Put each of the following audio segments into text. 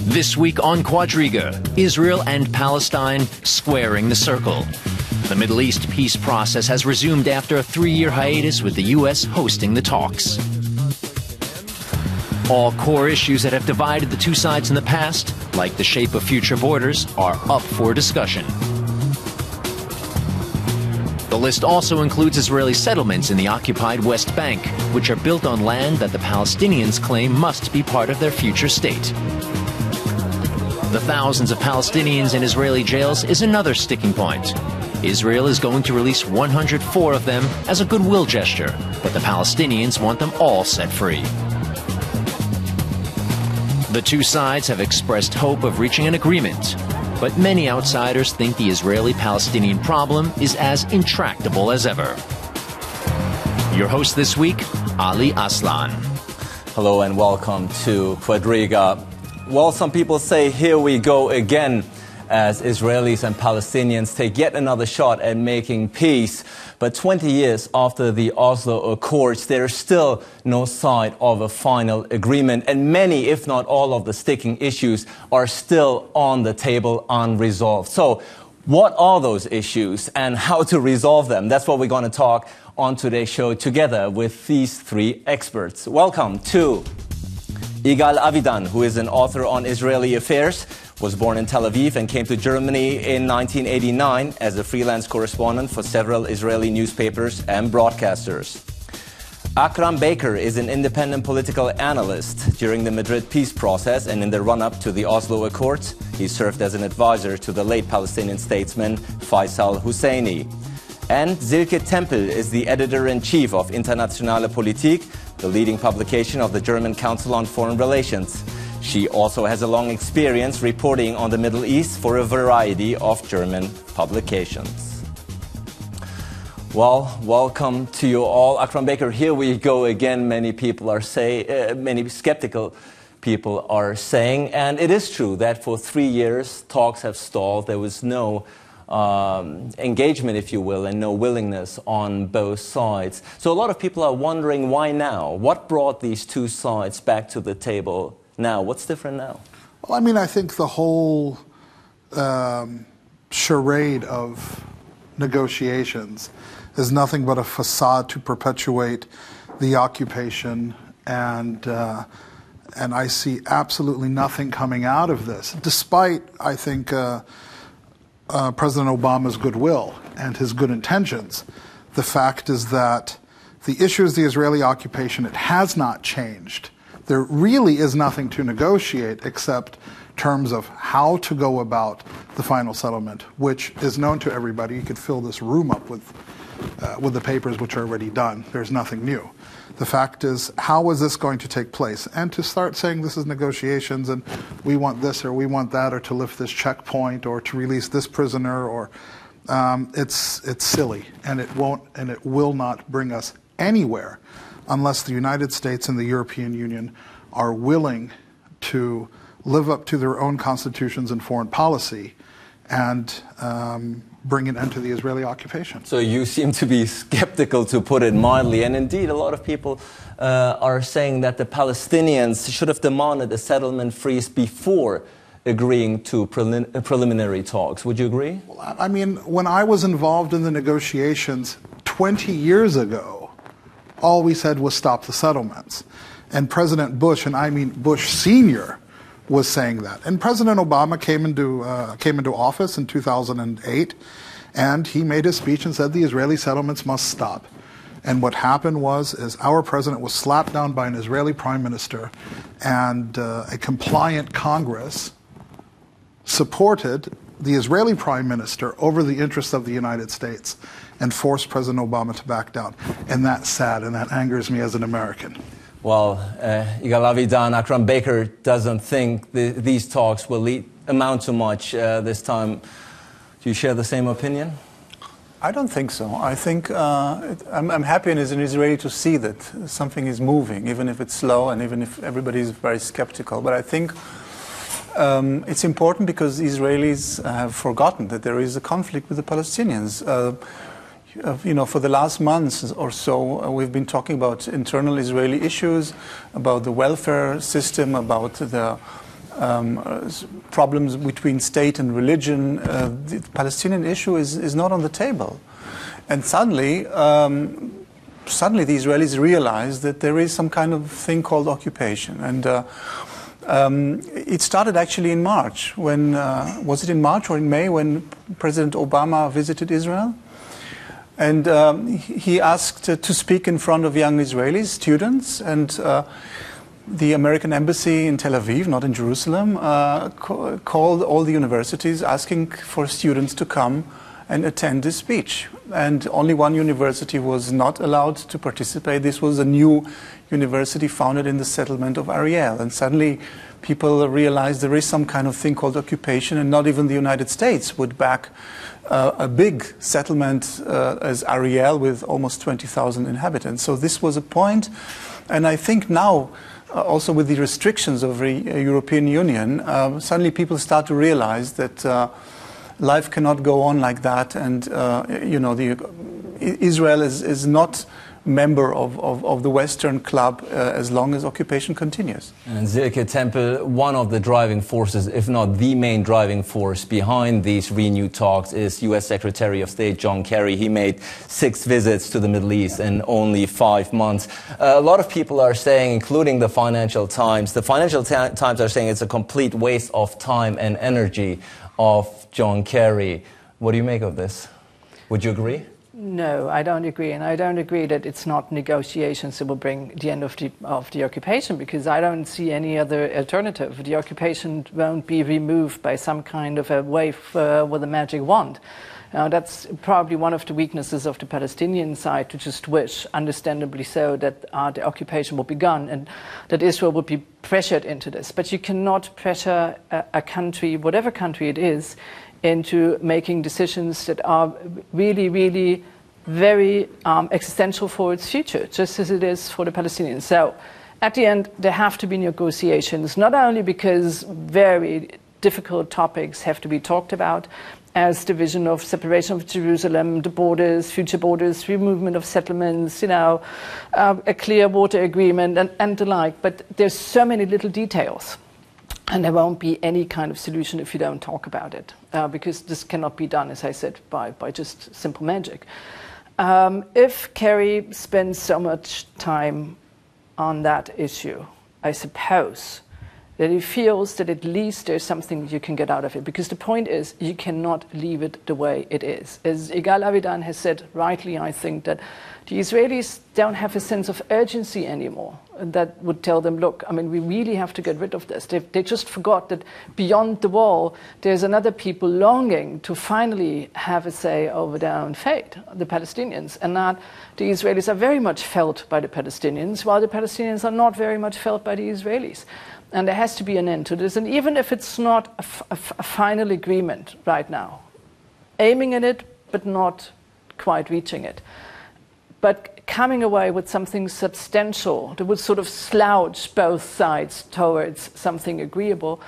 This week on Quadriga, Israel and Palestine squaring the circle. The Middle East peace process has resumed after a 3-year hiatus, with the U.S. hosting the talks. All core issues that have divided the two sides in the past, like the shape of future borders, are up for discussion. The list also includes Israeli settlements in the occupied West Bank, which are built on land that the Palestinians claim must be part of their future state. The thousands of Palestinians in Israeli jails is another sticking point. Israel is going to release 104 of them as a goodwill gesture, but the Palestinians want them all set free. The two sides have expressed hope of reaching an agreement, but many outsiders think the Israeli-Palestinian problem is as intractable as ever. Your host this week, Ali Aslan. Hello and welcome to Quadriga. Well, some people say here we go again, as Israelis and Palestinians take yet another shot at making peace. But 20 years after the Oslo Accords, there is still no sign of a final agreement. And many, if not all, of the sticking issues are still on the table unresolved. So what are those issues and how to resolve them? That's what we're going to talk on today's show together with these three experts. Welcome to Igal Avidan, who is an author on Israeli affairs, was born in Tel Aviv and came to Germany in 1989 as a freelance correspondent for several Israeli newspapers and broadcasters. Akram Baker is an independent political analyst. During the Madrid peace process and in the run-up to the Oslo Accords, he served as an advisor to the late Palestinian statesman Faisal al-Husseini. And Silke Tempel is the editor-in-chief of Internationale Politik, the leading publication of the German Council on Foreign Relations. She also has a long experience reporting on the Middle East for a variety of German publications. Well, welcome to you all. Akram Baker, here we go again. Many people are many skeptical people are saying, and it is true that for 3 years talks have stalled. There was no engagement, if you will, and no willingness on both sides. So a lot of people are wondering, why now? What brought these two sides back to the table now? What's different now? Well, I mean, I think the whole charade of negotiations is nothing but a facade to perpetuate the occupation, and I see absolutely nothing coming out of this, despite, I think, President Obama's goodwill and his good intentions. The fact is that the issue is the Israeli occupation. It has not changed. There really is nothing to negotiate except terms of how to go about the final settlement, which is known to everybody. You could fill this room up with the papers which are already done. There's nothing new. The fact is, how is this going to take place? And to start saying this is negotiations and we want this or we want that, or to lift this checkpoint or to release this prisoner, or it's silly, and it won't and it will not bring us anywhere unless the United States and the European Union are willing to live up to their own constitutions and foreign policy and bring an end to the Israeli occupation. So you seem to be skeptical, to put it mildly, and indeed a lot of people are saying that the Palestinians should have demanded a settlement freeze before agreeing to preliminary talks. Would you agree? Well, I mean, when I was involved in the negotiations 20 years ago, all we said was stop the settlements. And President Bush, and I mean Bush Sr., was saying that. And President Obama came into office in 2008, and he made his speech and said the Israeli settlements must stop. And what happened was our president was slapped down by an Israeli prime minister, and a compliant Congress supported the Israeli prime minister over the interests of the United States and forced President Obama to back down. And that's sad, and that angers me as an American. Well, Igal Avidan, Akram Baker doesn't think these talks will amount to much this time. Do you share the same opinion? I don't think so. I think I'm happy as an Israeli to see that something is moving, even if it's slow and even if everybody is very skeptical. But I think it's important because Israelis have forgotten that there is a conflict with the Palestinians. For the last months or so, we've been talking about internal Israeli issues, about the welfare system, about the problems between state and religion. The Palestinian issue is not on the table. And suddenly the Israelis realized that there is some kind of thing called occupation. And it started actually in March, when, was it in March or in May, when President Obama visited Israel? And he asked to speak in front of young Israeli students, and the American embassy in Tel Aviv, not in Jerusalem, called all the universities asking for students to come and attend this speech. And only one university was not allowed to participate. This was a new university founded in the settlement of Ariel. And suddenly people realized there is some kind of thing called occupation, and not even the United States would back a big settlement as Ariel with almost 20,000 inhabitants. So this was a point. And I think now, also with the restrictions of the European Union, suddenly people start to realize that life cannot go on like that, and Israel is not member of the Western club as long as occupation continues. And Silke Tempel, one of the driving forces, if not the main driving force behind these renewed talks, is U.S. Secretary of State John Kerry. He made 6 visits to the Middle East in only 5 months. A lot of people are saying, including the Financial Times, Times are saying it's a complete waste of time and energy of John Kerry. What do you make of this? Would you agree? No, I don't agree, and I don't agree that it's not negotiations that will bring the end of the occupation, because I don't see any other alternative. The occupation won't be removed by some kind of a wave with a magic wand. That's probably one of the weaknesses of the Palestinian side, to just wish, understandably so, that the occupation will be gone and that Israel will be pressured into this. But you cannot pressure a country, whatever country it is, into making decisions that are really, really very existential for its future, just as it is for the Palestinians. So at the end, there have to be negotiations, not only because very difficult topics have to be talked about, as the vision of separation of Jerusalem, the borders, future borders, free movement of settlements, a clear water agreement and the like. But there's so many little details. And there won't be any kind of solution if you don't talk about it, because this cannot be done, as I said, by just simple magic. If Kerry spends so much time on that issue, I suppose that he feels that at least there's something you can get out of it. Because the point is, you cannot leave it the way it is. As Igal Avidan has said rightly, I think, that the Israelis don't have a sense of urgency anymore. That would tell them, look, I mean, we really have to get rid of this. They just forgot that beyond the wall, there's another people longing to finally have a say over their own fate, the Palestinians. And that the Israelis are very much felt by the Palestinians, while the Palestinians are not very much felt by the Israelis. And there has to be an end to this. And even if it's not a final agreement right now, aiming at it, but not quite reaching it, but coming away with something substantial that would sort of slouch both sides towards something agreeable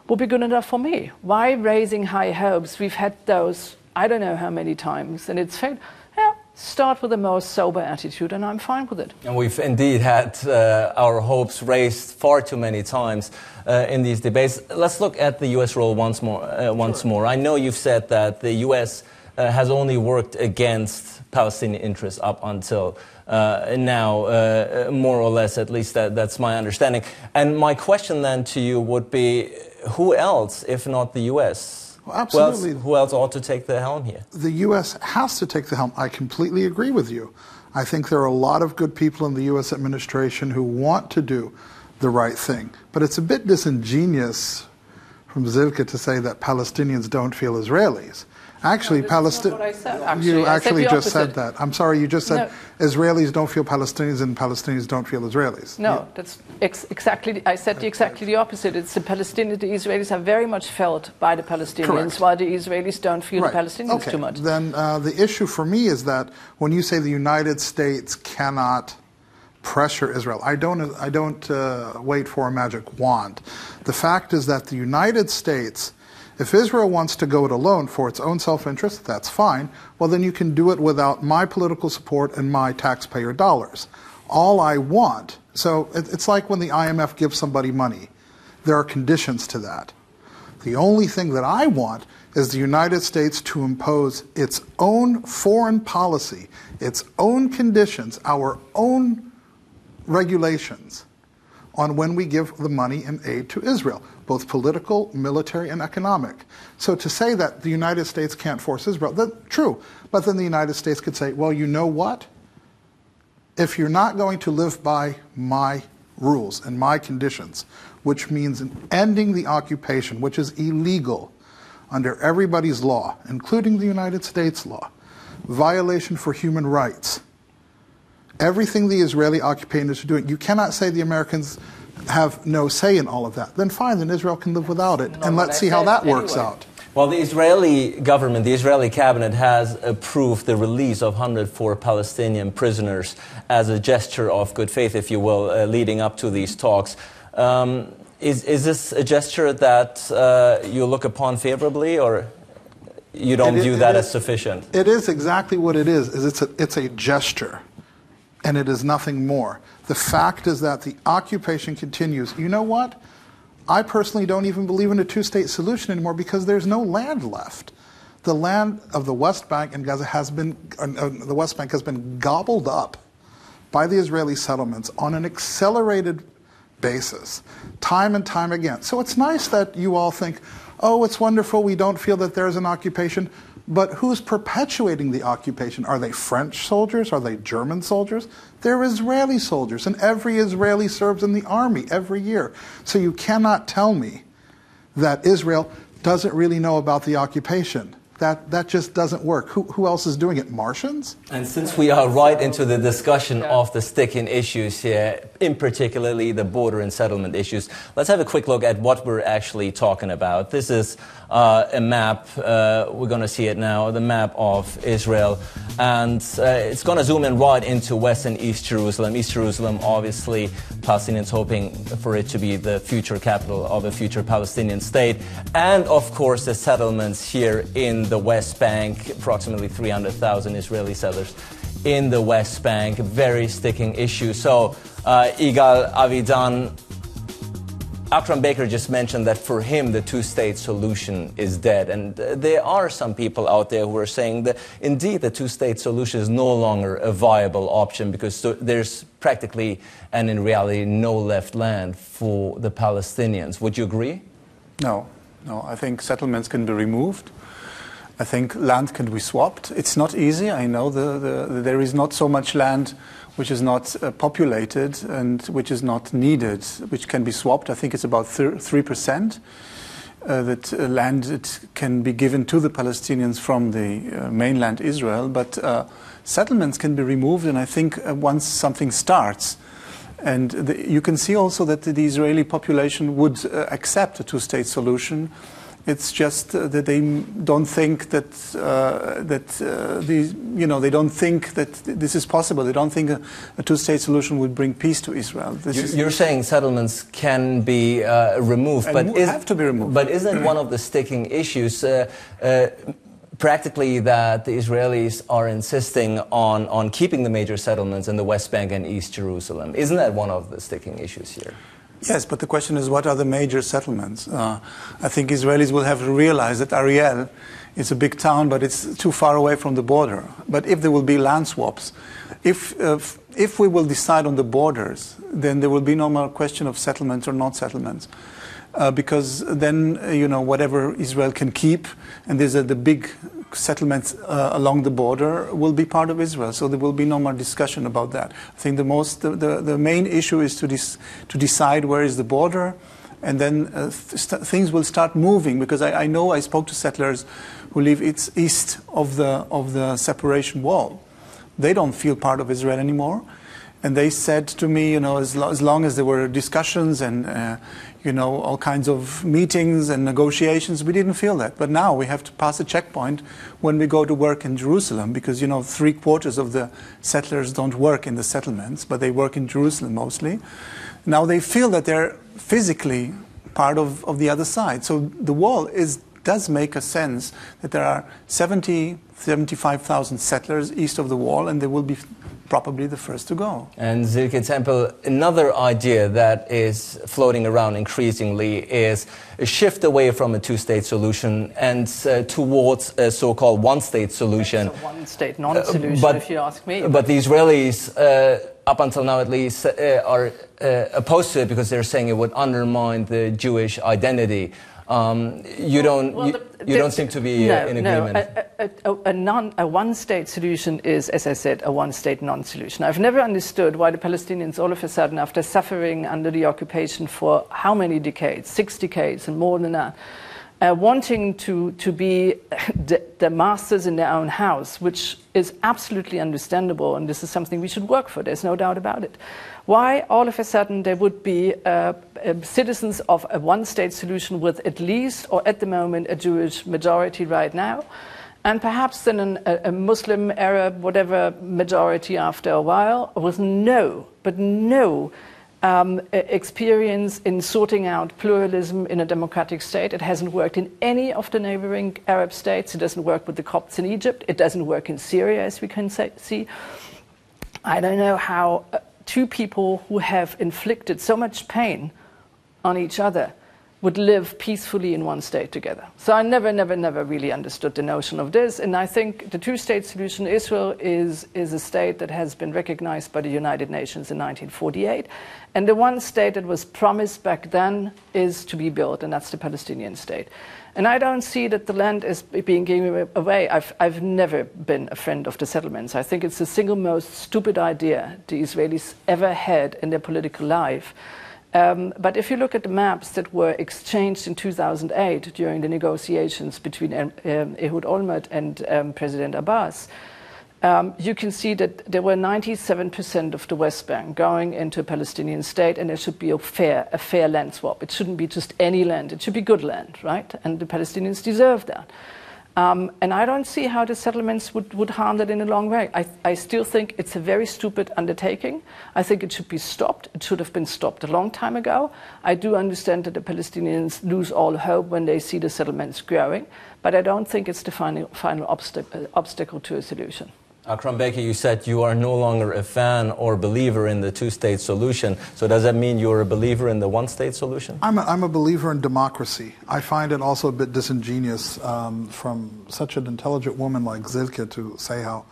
would be good enough for me. Why raising high hopes? We've had those, I don't know how many times, and it's failed. Yeah, start with a more sober attitude, and I'm fine with it. And we've indeed had our hopes raised far too many times in these debates. Let's look at the U.S. role once more. I know you've said that the U.S. Has only worked against Palestinian interests up until now, more or less, at least that's my understanding. And my question then to you would be, who else, if not the U.S.? Well, absolutely. Who else ought to take the helm here? The U.S. has to take the helm. I completely agree with you. I think there are a lot of good people in the U.S. administration who want to do the right thing. But it's a bit disingenuous from Silke to say that Palestinians don't feel Israelis. Actually, you actually just said that. I'm sorry, you just said Israelis don't feel Palestinians and Palestinians don't feel Israelis. No, that's exactly, I said exactly the opposite. It's the Israelis are very much felt by the Palestinians, correct, while the Israelis don't feel the Palestinians too much. Then the issue for me is that when you say the United States cannot pressure Israel, I don't wait for a magic wand. The fact is that the United States, if Israel wants to go it alone for its own self-interest, that's fine. Well, then you can do it without my political support and my taxpayer dollars. All I want, so it's like when the IMF gives somebody money. there are conditions to that. The only thing that I want is the United States to impose its own foreign policy, its own conditions, our own regulations on when we give the money and aid to Israel, both political, military, and economic. So to say that the United States can't force Israel, that's true. But then the United States could say, well, you know what? If you're not going to live by my rules and my conditions, which means ending the occupation, which is illegal under everybody's law, including the United States law, violation for human rights, everything the Israeli occupiers are doing, you cannot say the Americans have no say in all of that. Then fine, then Israel can live without it, and let's see how that works out. Well, the Israeli government, the Israeli cabinet has approved the release of 104 Palestinian prisoners as a gesture of good faith, if you will, leading up to these talks. Is this a gesture that you look upon favorably, or you don't view that as sufficient? It is exactly what it is it's a gesture, and it is nothing more. The fact is that the occupation continues. You know what? I personally don't even believe in a two-state solution anymore because there's no land left. The land of the West Bank and Gaza has been gobbled up by the Israeli settlements on an accelerated basis, time and time again. So it's nice that you all think, oh, it's wonderful, we don't feel that there's an occupation. But who's perpetuating the occupation? Are they French soldiers? Are they German soldiers? They're Israeli soldiers, and every Israeli serves in the army every year. So you cannot tell me that Israel doesn't really know about the occupation. That just doesn't work. Who else is doing it? Martians? And since we are right into the discussion of the sticking issues here, in particularly the border and settlement issues, let's have a quick look at what we're actually talking about. This is a map, we're going to see it now, the map of Israel. And it's going to zoom in right into West and East Jerusalem. East Jerusalem, obviously, Palestinians hoping for it to be the future capital of a future Palestinian state. And, of course, the settlements here in the West Bank, approximately 300,000 Israeli settlers in the West Bank, very sticking issue. So, Igal Avidan, Akram Baker just mentioned that for him the two-state solution is dead. And there are some people out there who are saying that indeed the two-state solution is no longer a viable option because there's practically and in reality no left land for the Palestinians. Would you agree? No. I think settlements can be removed. I think land can be swapped. It's not easy. I know there is not so much land which is not populated and which is not needed, which can be swapped. I think it's about 3% that land it can be given to the Palestinians from the mainland Israel. But settlements can be removed, and I think once something starts, and you can see also that the Israeli population would accept a two-state solution. It's just that they don't think that they don't think that this is possible. They don't think a two-state solution would bring peace to Israel. You're saying settlements can be removed, but have to be removed. But isn't one of the sticking issues practically that the Israelis are insisting on keeping the major settlements in the West Bank and East Jerusalem? Isn't that one of the sticking issues here? Yes, but the question is, what are the major settlements? I think Israelis will have to realize that Ariel is a big town, but it's too far away from the border. But if there will be land swaps, if we will decide on the borders, then there will be no more question of settlements or not settlements. Because then, whatever Israel can keep, and these are the big settlements along the border, will be part of Israel. So there will be no more discussion about that. I think the main issue is to decide where is the border, and then things will start moving. Because I know I spoke to settlers who live east of the separation wall. They don't feel part of Israel anymore. And they said to me, as long as there were discussions and all kinds of meetings and negotiations, we didn't feel that. But now we have to pass a checkpoint when we go to work in Jerusalem, because 3/4 of the settlers don't work in the settlements, but they work in Jerusalem mostly. Now they feel that they're physically part of the other side. So the wall does make a sense that there are 75,000 settlers east of the wall, and there will be probably the first to go. And Silke Tempel, another idea that is floating around increasingly is a shift away from a two-state solution and towards a so-called one-state solution. It's a one-state non-solution, if you ask me. But the Israelis, up until now at least, are opposed to it because they're saying it would undermine the Jewish identity. You don't seem to be in agreement. A one-state solution is, as I said, a one-state non-solution. I've never understood why the Palestinians all of a sudden, after suffering under the occupation for how many decades, 6 decades and more than that, wanting to be the masters in their own house, which is absolutely understandable, and this is something we should work for, there's no doubt about it. Why all of a sudden there would be citizens of a one-state solution with at least, or at the moment, a Jewish majority right now, and perhaps then a Muslim, Arab, whatever majority after a while, with no experience in sorting out pluralism in a democratic state. It hasn't worked in any of the neighboring Arab states. It doesn't work with the Copts in Egypt. It doesn't work in Syria, as we can see. I don't know how two people who have inflicted so much pain on each other would live peacefully in one state together. So I never really understood the notion of this. And I think the two-state solution, Israel is a state that has been recognized by the United Nations in 1948. And the one state that was promised back then is to be built, and that's the Palestinian state. And I don't see that the land is being given away. I've never been a friend of the settlements. I think it's the single most stupid idea the Israelis ever had in their political life. But if you look at the maps that were exchanged in 2008 during the negotiations between Ehud Olmert and President Abbas, you can see that there were 97% of the West Bank going into a Palestinian state, and there should be a fair land swap. It shouldn't be just any land. It should be good land, right? And the Palestinians deserve that. And I don't see how the settlements would harm that in the long run. I still think it's a very stupid undertaking. I think it should be stopped. It should have been stopped a long time ago. I do understand that the Palestinians lose all hope when they see the settlements growing, but I don't think it's the final obstacle to a solution. Akram Baker, you said you are no longer a fan or believer in the two-state solution. So does that mean you're a believer in the one-state solution? I'm a believer in democracy. I find it also a bit disingenuous from such an intelligent woman like Silke to say how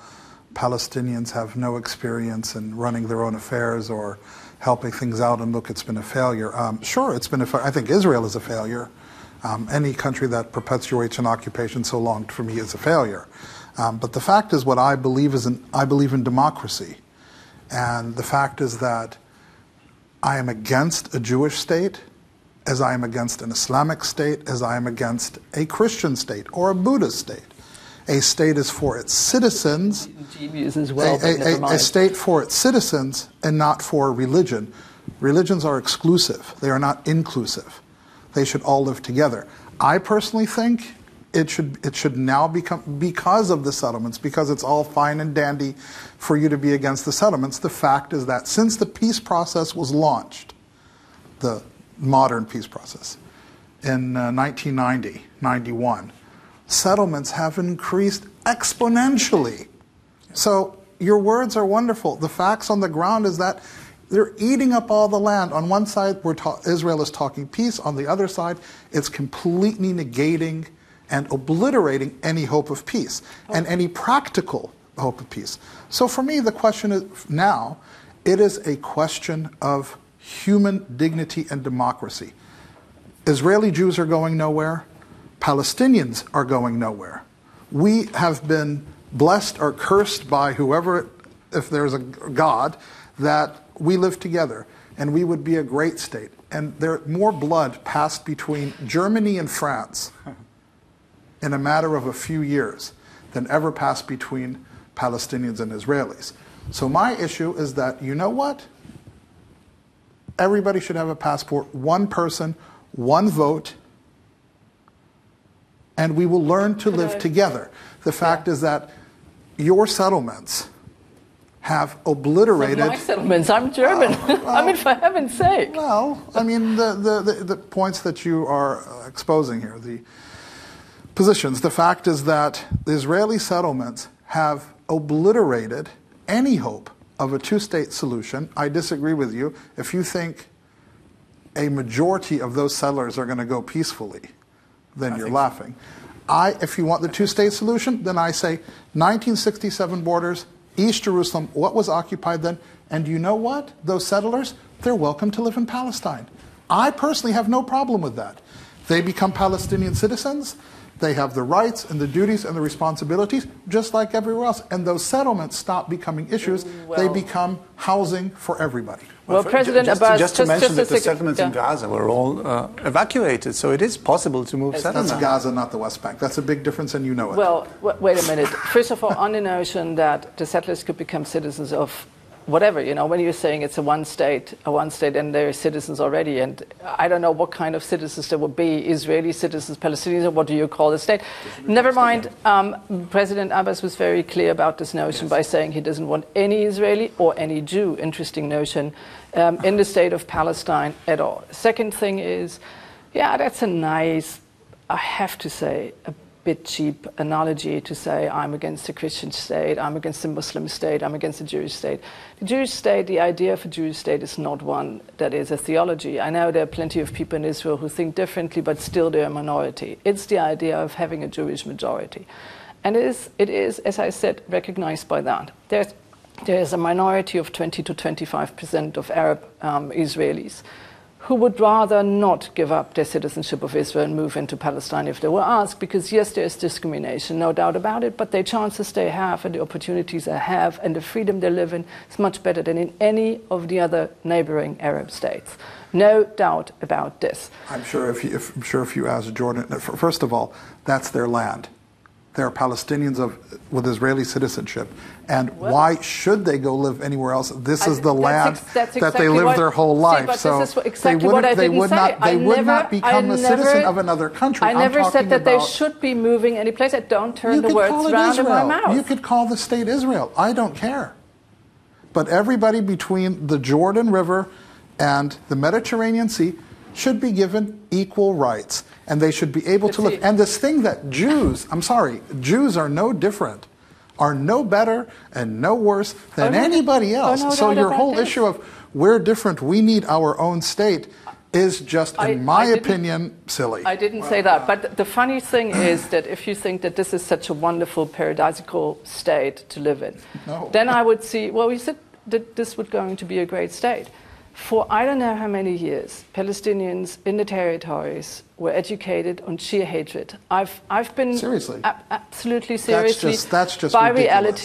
Palestinians have no experience in running their own affairs or helping things out, and look, it's been a failure. Sure, it's been a failure. I think Israel is a failure. Any country that perpetuates an occupation so long, for me, is a failure. But the fact is, what I believe I believe in democracy. And the fact is that I am against a Jewish state, as I am against an Islamic state, as I am against a Christian state or a Buddhist state. A state is for its citizens, a state for its citizens and not for religion. Religions are exclusive. They are not inclusive. They should all live together. I personally think it should now become, because of the settlements, because it's all fine and dandy for you to be against the settlements. The fact is that since the peace process was launched, the modern peace process, in 1990, 91, settlements have increased exponentially. So your words are wonderful. The facts on the ground is that they're eating up all the land. On one side, Israel is talking peace. On the other side, it's completely negating and obliterating any hope of peace and any practical hope of peace. So for me, the question is now, it is a question of human dignity and democracy. Israeli Jews are going nowhere. Palestinians are going nowhere. We have been blessed or cursed by whoever, if there's a God, that we live together and we would be a great state. And there more blood passed between Germany and France in a matter of a few years than ever passed between Palestinians and Israelis. So my issue is that, you know what? Everybody should have a passport, one person, one vote, and we will learn to live together. The fact is that your settlements have obliterated... My settlements, I'm German. I mean, for heaven's sake. Well, I mean, the points that you are exposing here, the positions, the fact is that the Israeli settlements have obliterated any hope of a two-state solution. I disagree with you. If you think a majority of those settlers are going to go peacefully, then you're laughing. If you want the two-state solution, then I say 1967 borders, East Jerusalem, what was occupied then? And you know what? Those settlers, they're welcome to live in Palestine. I personally have no problem with that. They become Palestinian citizens. They have the rights and the duties and the responsibilities, just like everywhere else. And those settlements stop becoming issues. They become housing for everybody. Well, President Abbas, just to mention that the settlements in Gaza were all evacuated, so it is possible to move settlements. That's Gaza, not the West Bank. That's a big difference, and you know it. Well, wait a minute. First of all, on the notion that the settlers could become citizens of whatever, when you're saying it's a one state, and they're citizens already, and I don't know what kind of citizens there would be, Israeli citizens, Palestinians, or what do you call the state? Never mind, President Abbas was very clear about this notion by saying he doesn't want any Israeli or any Jew, interesting notion, in the state of Palestine at all. Second thing is, yeah, that's a nice, I have to say, a bit cheap analogy to say I'm against the Christian state, I'm against the Muslim state, I'm against the Jewish state. The Jewish state, the idea of a Jewish state is not one that is a theology. I know there are plenty of people in Israel who think differently, but still they're a minority. It's the idea of having a Jewish majority. And it is, as I said, recognized by that. There's a minority of 20 to 25% of Arab Israelis who would rather not give up their citizenship of Israel and move into Palestine if they were asked, because yes, there is discrimination, no doubt about it, but the chances they have and the opportunities they have and the freedom they live in is much better than in any of the other neighboring Arab states. No doubt about this. I'm sure if you ask Jordan, first of all, that's their land. They are Palestinians with Israeli citizenship. And why should they go live anywhere else? This is the land that they live their whole life. This is exactly what I didn't say. They would not become a citizen of another country. I never said that they should be moving any place. Don't turn the words around in my mouth. You could call the state Israel. I don't care. But everybody between the Jordan River and the Mediterranean Sea should be given equal rights. And they should be able to live. And this thing that Jews are no different, are no better and no worse than anybody else. So your whole issue of we're different, we need our own state, is just, in my opinion, silly. I didn't say that. But the funny thing is that if you think that this is such a wonderful, paradisical state to live in, then I would see, well, we said that this would going to be a great state. For I don't know how many years, Palestinians in the territories were educated on sheer hatred. I've been seriously, absolutely seriously, that's just by ridiculous.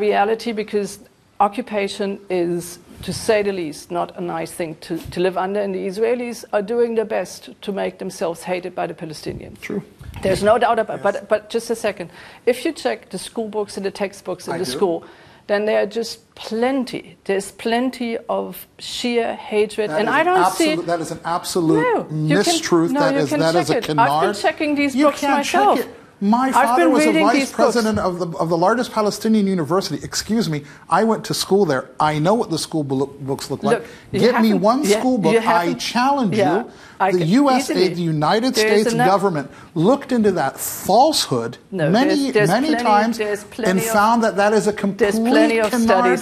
reality, because occupation is, to say the least, not a nice thing to live under, and the Israelis are doing their best to make themselves hated by the Palestinians. True. There's no doubt about it. But just a second, if you check the school books and the textbooks in the school, then there are just plenty. There's plenty of sheer hatred, and I don't see. That is an absolute mistruth. That is a canard. I've been checking these books myself. Check it. My father was a vice president of the largest Palestinian university. Excuse me, I went to school there. I know what the school books look like. Give me one school book. I challenge you. The USA, the United States government, looked into that falsehood many times and found that is a complete canard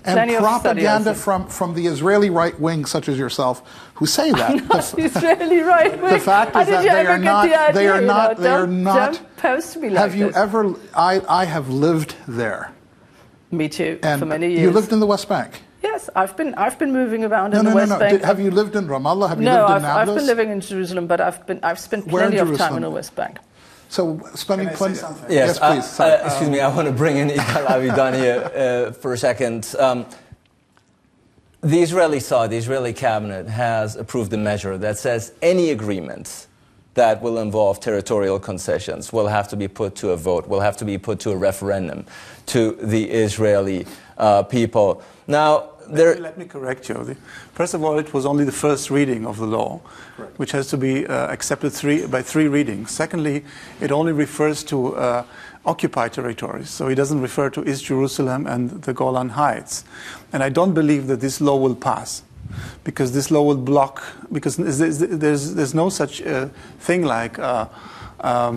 and propaganda from the Israeli right wing, such as yourself, who say that. Israeli right wing. The fact is that they are not. Don't post me like Have you ever? I have lived there. Me too. And for many years. You lived in the West Bank. Yes, I've been moving around in the West Bank. Have you lived in Ramallah? Have you lived in Nablus? I've been living in Jerusalem, but I've spent plenty of time in the West Bank. So spending plenty. Yes, please. Excuse me, I want to bring in Igal Avidan here for a second. The Israeli side, the Israeli cabinet, has approved a measure that says any agreements that will involve territorial concessions will have to be put to a vote, will have to be put to a referendum to the Israeli people. Now, let me correct you. First of all, it was only the first reading of the law, which has to be accepted by three readings. Secondly, it only refers to occupied territories, so it doesn't refer to East Jerusalem and the Golan Heights. And I don't believe that this law will pass. because this law will block, because there's no such thing like how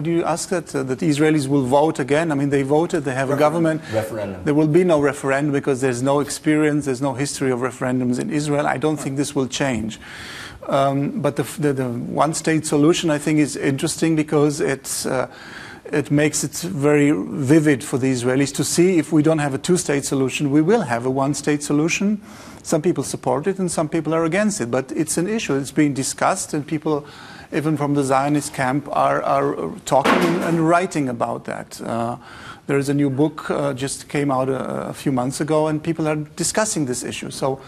do you ask that the Israelis will vote again? I mean, they voted, they have a government. Referendum. There will be no referendum because there's no experience, there's no history of referendums in Israel. I don't think this will change. But the one-state solution, I think, is interesting because it makes it very vivid for the Israelis to see if we don't have a two-state solution, we will have a one-state solution. Some people support it and some people are against it. But it's an issue. It's being discussed, and people, even from the Zionist camp, are talking and writing about that. There is a new book just came out a few months ago, and people are discussing this issue. So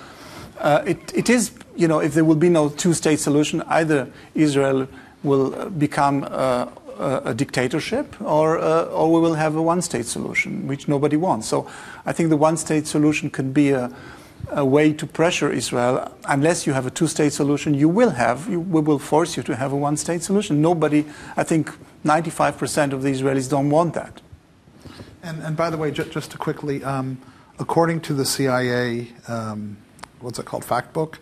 it is, if there will be no two-state solution, either Israel will become a dictatorship, or we will have a one-state solution, which nobody wants. So I think the one-state solution can be a way to pressure Israel. Unless you have a two-state solution, we will force you to have a one-state solution. Nobody, I think 95% of the Israelis don't want that. And by the way, just to quickly, according to the CIA, what's it called, fact book,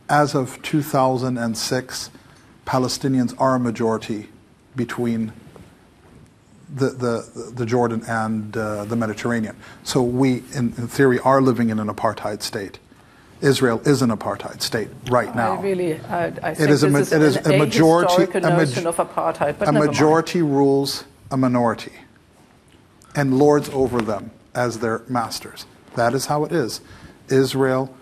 as of 2006, Palestinians are a majority between the Jordan and the Mediterranean. So we, in theory, are living in an apartheid state. Israel is an apartheid state right now. I think it is a majority. Notion of apartheid, but a majority rules a minority and lords over them as their masters. That is how it is. Israel,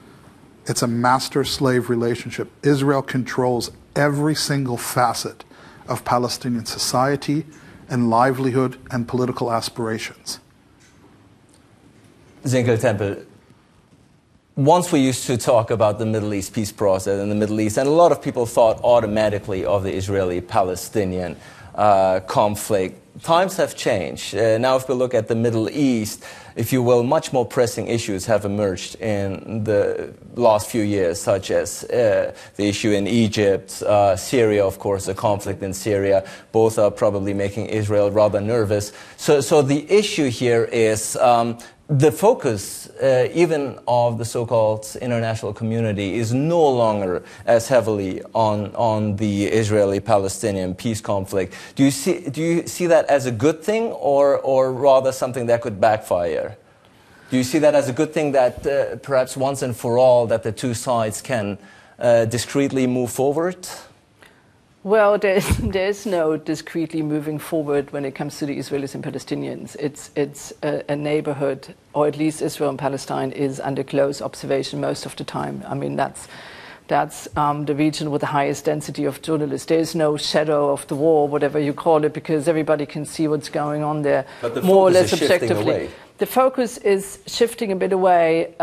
it's a master-slave relationship. Israel controls every single facet of Palestinian society and livelihood and political aspirations. Zinkel Temple, once we used to talk about the Middle East peace process in the Middle East, and a lot of people thought automatically of the Israeli-Palestinian conflict. Times have changed. Now if we look at the Middle East, if you will, much more pressing issues have emerged in the last few years, such as the issue in Egypt, Syria, of course, the conflict in Syria. Both are probably making Israel rather nervous. So the issue here is the focus, even of the so-called international community, is no longer as heavily on the Israeli-Palestinian peace conflict. Do you see that as a good thing, or rather something that could backfire? Do you see that as a good thing, that perhaps once and for all that the two sides can discreetly move forward? Well, there's no discreetly moving forward when it comes to the Israelis and Palestinians. It's a neighborhood, or at least Israel and Palestine is under close observation most of the time. I mean, that's the region with the highest density of journalists. There's no shadow of the war, whatever you call it, because everybody can see what's going on there, but the more or focus less is shifting objectively. away. The focus is shifting a bit away,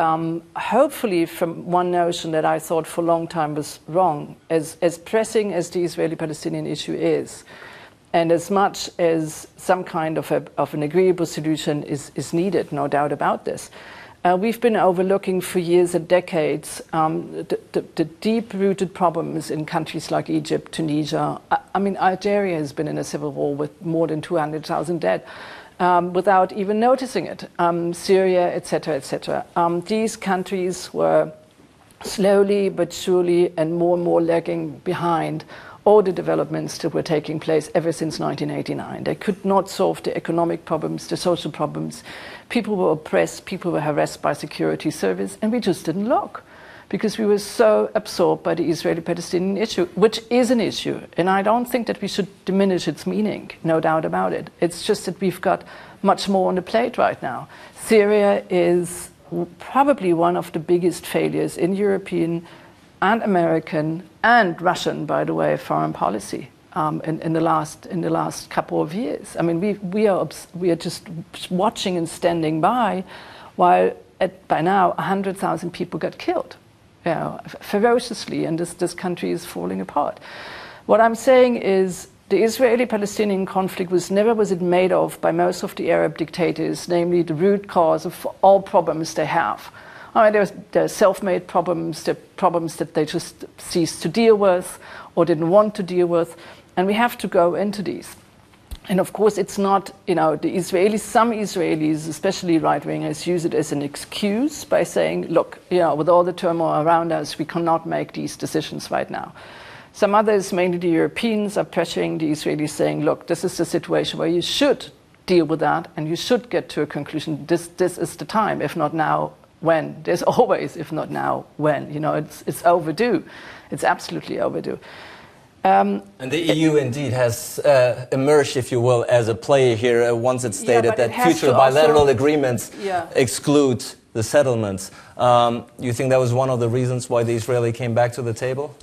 hopefully from one notion that I thought for a long time was wrong. As pressing as the Israeli-Palestinian issue is, and as much as some kind of an agreeable solution is needed, no doubt about this, we've been overlooking for years and decades the deep-rooted problems in countries like Egypt, Tunisia. I mean, Algeria has been in a civil war with more than 200,000 dead. Without even noticing it, Syria, etc., etc. These countries were slowly but surely and more lagging behind all the developments that were taking place ever since 1989. They could not solve the economic problems, the social problems. People were oppressed, people were harassed by security service, and we just didn't look, because we were so absorbed by the Israeli-Palestinian issue, which is an issue. And I don't think that we should diminish its meaning, no doubt about it. It's just that we've got much more on the plate right now. Syria is probably one of the biggest failures in European and American and Russian, by the way, foreign policy in the last couple of years. I mean, we are just watching and standing by while by now 100,000 people got killed. Ferociously, and this country is falling apart. What I'm saying is the Israeli-Palestinian conflict was never made of by most of the Arab dictators, namely the root cause of all problems they have. I mean, there are self-made problems, there are problems that they just ceased to deal with or didn't want to deal with, and we have to go into these. And of course, it's not, the Israelis, some Israelis, especially right-wingers, use it as an excuse by saying, look, with all the turmoil around us, we cannot make these decisions right now. Some others, mainly the Europeans, are pressuring the Israelis, saying, look, this is the situation where you should deal with that and you should get to a conclusion. This is the time, if not now, when? There's always, if not now, when. It's overdue. It's absolutely overdue. And the EU indeed has emerged, if you will, as a player here once it stated that future bilateral agreements exclude the settlements. You think that was one of the reasons why the Israeli came back to the table?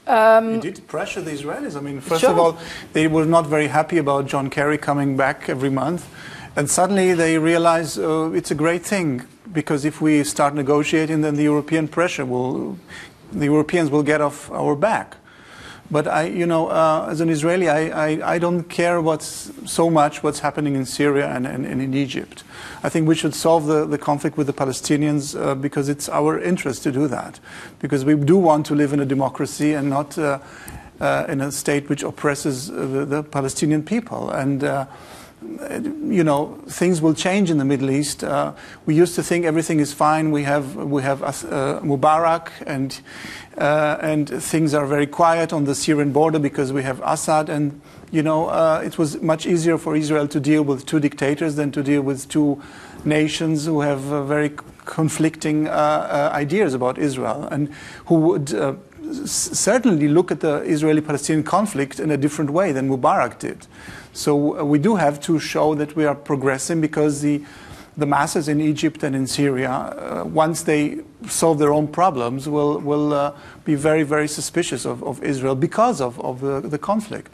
It did pressure the Israelis. I mean, first of all, they were not very happy about John Kerry coming back every month. And suddenly they realize it's a great thing, because if we start negotiating, then the Europeans will get off our back. But as an Israeli, I don't care so much what's happening in Syria and in Egypt. I think we should solve the conflict with the Palestinians because it's our interest to do that. Because we do want to live in a democracy and not in a state which oppresses the Palestinian people. And things will change in the Middle East. We used to think everything is fine. We have Mubarak, and things are very quiet on the Syrian border because we have Assad. And it was much easier for Israel to deal with two dictators than to deal with two nations who have very conflicting ideas about Israel, and who would certainly look at the Israeli-Palestinian conflict in a different way than Mubarak did. So we do have to show that we are progressing, because the masses in Egypt and in Syria, once they solve their own problems, will be very, very suspicious of Israel because of the conflict.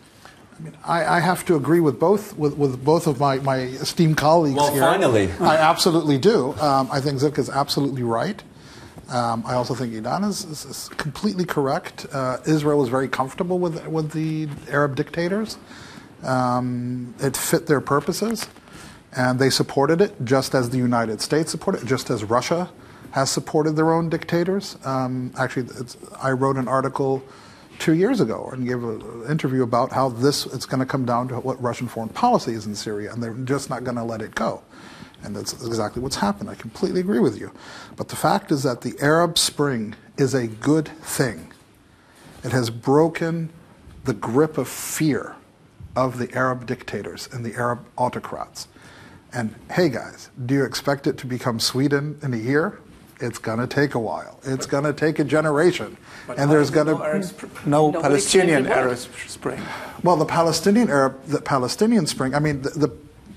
I mean, I have to agree with both of my esteemed colleagues here. Well, finally. I absolutely do. I think Zik is absolutely right. I also think Idan is completely correct. Israel was very comfortable with the Arab dictators. It fit their purposes, and they supported it, just as the United States supported it, just as Russia has supported their own dictators. Actually, I wrote an article 2 years ago and gave an interview about how it's going to come down to what Russian foreign policy is in Syria, and they're just not going to let it go. And that's exactly what's happened. I completely agree with you. But the fact is that the Arab Spring is a good thing. It has broken the grip of fear of the Arab dictators and the Arab autocrats. And hey guys, do you expect it to become Sweden in a year? It's going to take a while. It's going to take a generation. But and there's going to no Palestinian Arab Spring. Well, the Palestinian Spring, I mean, the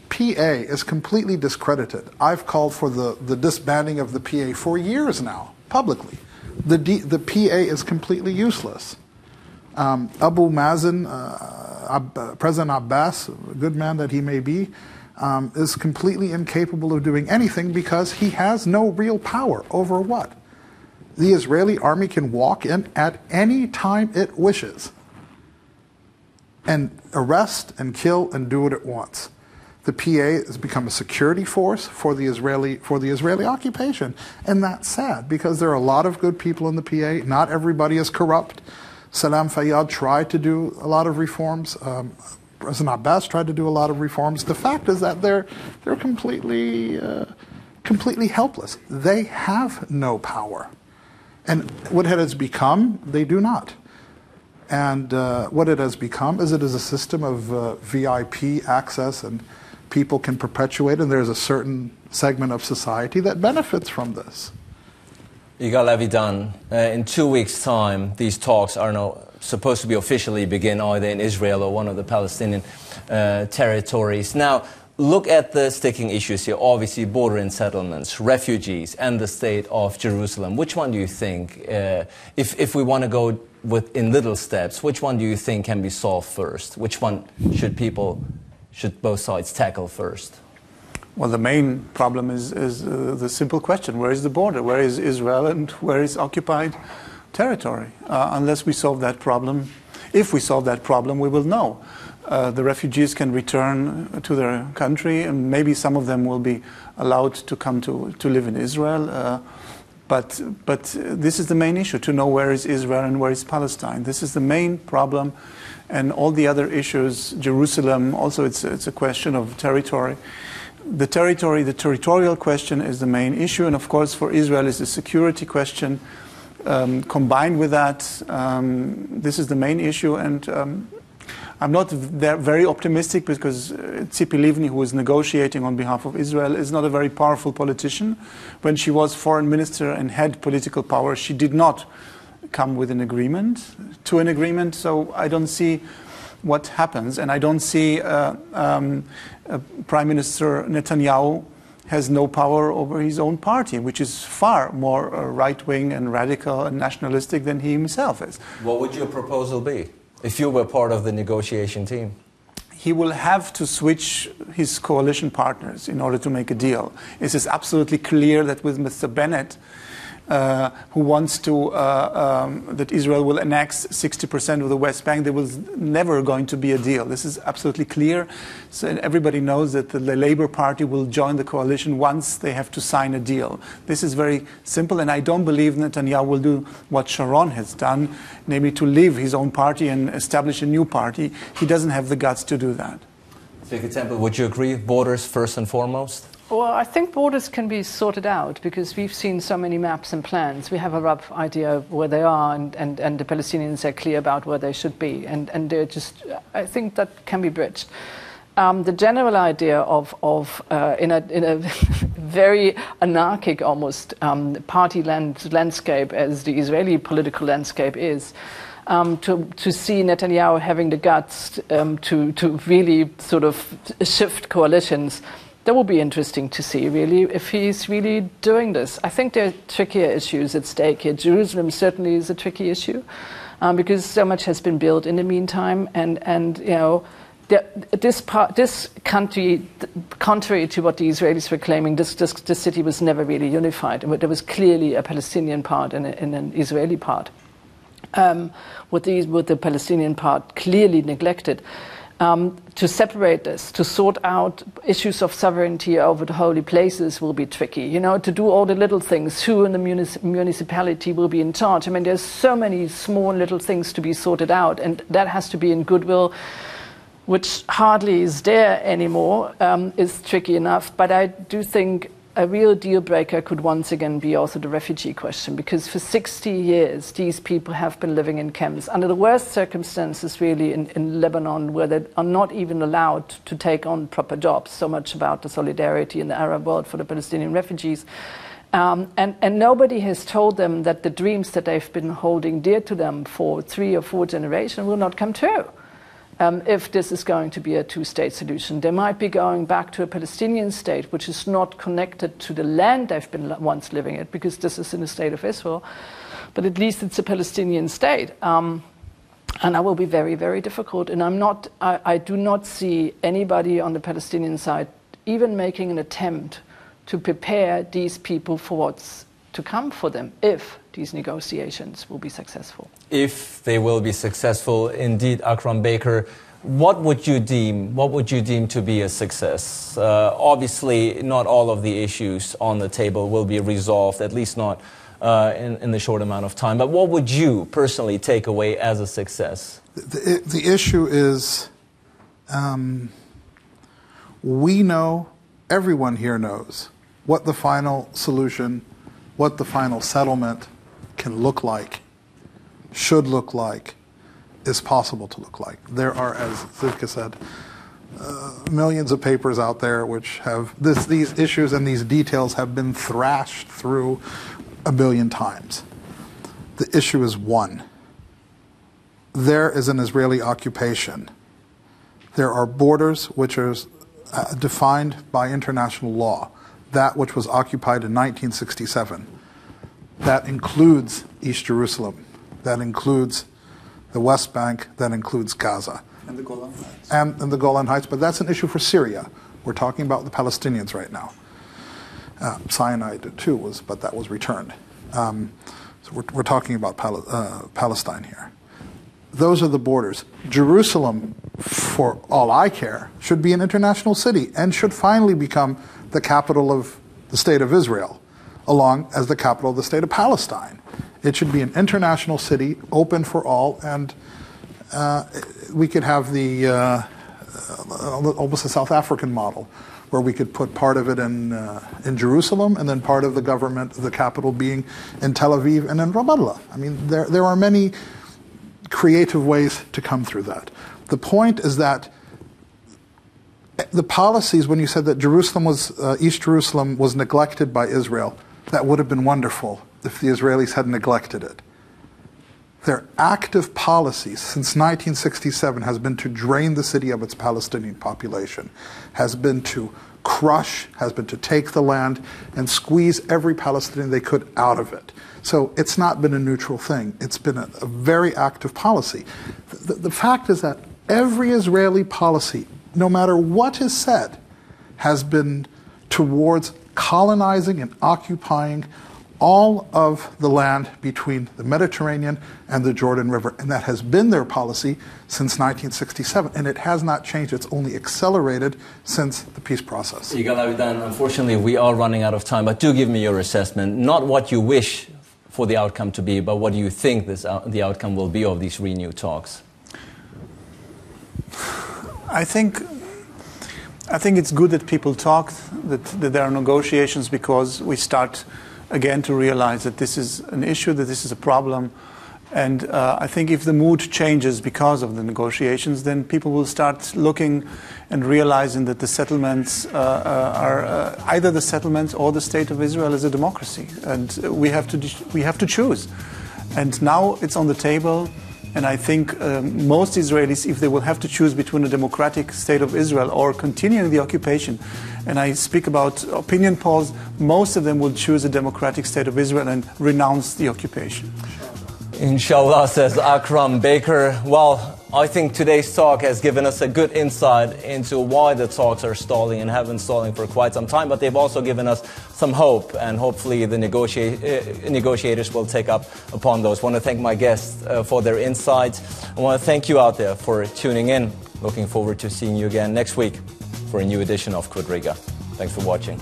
PA is completely discredited. I've called for the disbanding of the PA for years now, publicly. The PA is completely useless. Abu Mazen, President Abbas, good man that he may be, is completely incapable of doing anything because he has no real power over what? The Israeli army can walk in at any time it wishes and arrest and kill and do what it wants. The PA has become a security force for the Israeli occupation. And that's sad, because there are a lot of good people in the PA. Not everybody is corrupt. Salam Fayyad tried to do a lot of reforms. President Abbas tried to do a lot of reforms. The fact is that they're completely helpless. They have no power. And what it has become, they do not. And what it has become is it is a system of VIP access, and people can perpetuate, and there's a certain segment of society that benefits from this. Igal Avidan, in 2 weeks' time, these talks are now supposed to be officially begin either in Israel or one of the Palestinian territories. Now, look at the sticking issues here, obviously border and settlements, refugees, and the state of Jerusalem. Which one do you think, if we want to go in little steps, which one do you think can be solved first? Which one should both sides tackle first? Well, the main problem is the simple question: where is the border? Where is Israel, and where is occupied territory? Unless we solve that problem, if we solve that problem, we will know. The refugees can return to their country, and maybe some of them will be allowed to come to live in Israel. But this is the main issue, to know where is Israel and where is Palestine. This is the main problem. And all the other issues, Jerusalem, also it's a question of territory. The territorial question is the main issue. And of course, for Israel, is the security question. Combined with that, this is the main issue. And I'm not very optimistic because Tzipi Livni, who is negotiating on behalf of Israel, is not a very powerful politician. When she was foreign minister and had political power, she did not come with an agreement, so I don't see what happens. And I don't see Prime Minister Netanyahu has no power over his own party, which is far more right-wing and radical and nationalistic than he himself is. What would your proposal be if you were part of the negotiation team? He will have to switch his coalition partners in order to make a deal. It is absolutely clear that with Mr. Bennett, who wants to that Israel will annex 60% of the West Bank, there was never going to be a deal. This is absolutely clear. So everybody knows that the Labour Party will join the coalition once they have to sign a deal. This is very simple, and I don't believe Netanyahu will do what Sharon has done, namely to leave his own party and establish a new party. He doesn't have the guts to do that. Zvika Temple, would you agree? Borders first and foremost? Well, I think borders can be sorted out because we've seen so many maps and plans. We have a rough idea of where they are, and the Palestinians are clear about where they should be. And they're just, I think that can be bridged. The general idea of in a very anarchic, almost party landscape as the Israeli political landscape is, to see Netanyahu having the guts to really sort of shift coalitions. That will be interesting to see, really, if he's really doing this. I think there are trickier issues at stake here. Jerusalem certainly is a tricky issue because so much has been built in the meantime, and you know, this country, contrary to what the Israelis were claiming, this city was never really unified. There was clearly a Palestinian part and an Israeli part, with the Palestinian part clearly neglected. To separate this, to sort out issues of sovereignty over the holy places will be tricky. You know, to do all the little things, who in the municipality will be in charge. I mean, there's so many small little things to be sorted out, and that has to be in goodwill, which hardly is there anymore, is tricky enough. But I do think a real deal breaker could once again be also the refugee question, because for 60 years these people have been living in camps under the worst circumstances really in Lebanon, where they are not even allowed to take on proper jobs. So much about the solidarity in the Arab world for the Palestinian refugees. And nobody has told them that the dreams that they've been holding dear to them for 3 or 4 generations will not come true. If this is going to be a two-state solution. They might be going back to a Palestinian state, which is not connected to the land they've been once living in, because this is in the state of Israel. But at least it's a Palestinian state. And that will be very, very difficult. And I do not see anybody on the Palestinian side even making an attempt to prepare these people for what's to come for them if these negotiations will be successful. If they will be successful, indeed, Akram Baker, what would you deem to be a success? Obviously, not all of the issues on the table will be resolved, at least not in the short amount of time. But what would you personally take away as a success? The issue is, we know, everyone here knows, what the final solution, what the final settlement can look like, should look like, is possible to look like. There are, as Zvika said, millions of papers out there which have these issues and these details have been thrashed through a billion times. The issue is one. There is an Israeli occupation. There are borders which are defined by international law. That which was occupied in 1967. That includes East Jerusalem. That includes the West Bank. That includes Gaza. And the Golan Heights. And the Golan Heights. But that's an issue for Syria. We're talking about the Palestinians right now. Sinai too but that was returned. So we're talking about Palestine here. Those are the borders. Jerusalem, for all I care, should be an international city and should finally become the capital of the state of Israel. along as the capital of the state of Palestine. It should be an international city, open for all, and we could have the almost a South African model, where we could put part of it in Jerusalem, and then part of the government, the capital, being in Tel Aviv and in Ramallah. I mean, there are many creative ways to come through that. The point is that the policies, when you said that East Jerusalem was neglected by Israel, that would have been wonderful if the Israelis had neglected it. Their active policies since 1967 has been to drain the city of its Palestinian population, has been to crush, has been to take the land and squeeze every Palestinian they could out of it. So it's not been a neutral thing. It's been a very active policy. The fact is that every Israeli policy, no matter what is said, has been towards colonizing and occupying all of the land between the Mediterranean and the Jordan River. And that has been their policy since 1967. And it has not changed. It's only accelerated since the peace process. Igal Avidan, unfortunately, we are running out of time. But do give me your assessment. Not what you wish for the outcome to be, but what do you think the outcome will be of these renewed talks? I think it's good that people talk, that there are negotiations, because we start again to realize that this is an issue, that this is a problem. And I think if the mood changes because of the negotiations, then people will start looking and realizing that the settlements are either the settlements or the state of Israel is a democracy. And we have to choose. And now it's on the table. And I think most Israelis, if they will have to choose between a democratic state of Israel or continuing the occupation, and I speak about opinion polls, most of them will choose a democratic state of Israel and renounce the occupation. Inshallah, says Akram Baker. Well, I think today's talk has given us a good insight into why the talks are stalling and have been stalling for quite some time, but they've also given us some hope, and hopefully the negotiators will take up upon those. I want to thank my guests for their insights. I want to thank you out there for tuning in. Looking forward to seeing you again next week for a new edition of Quadriga. Thanks for watching.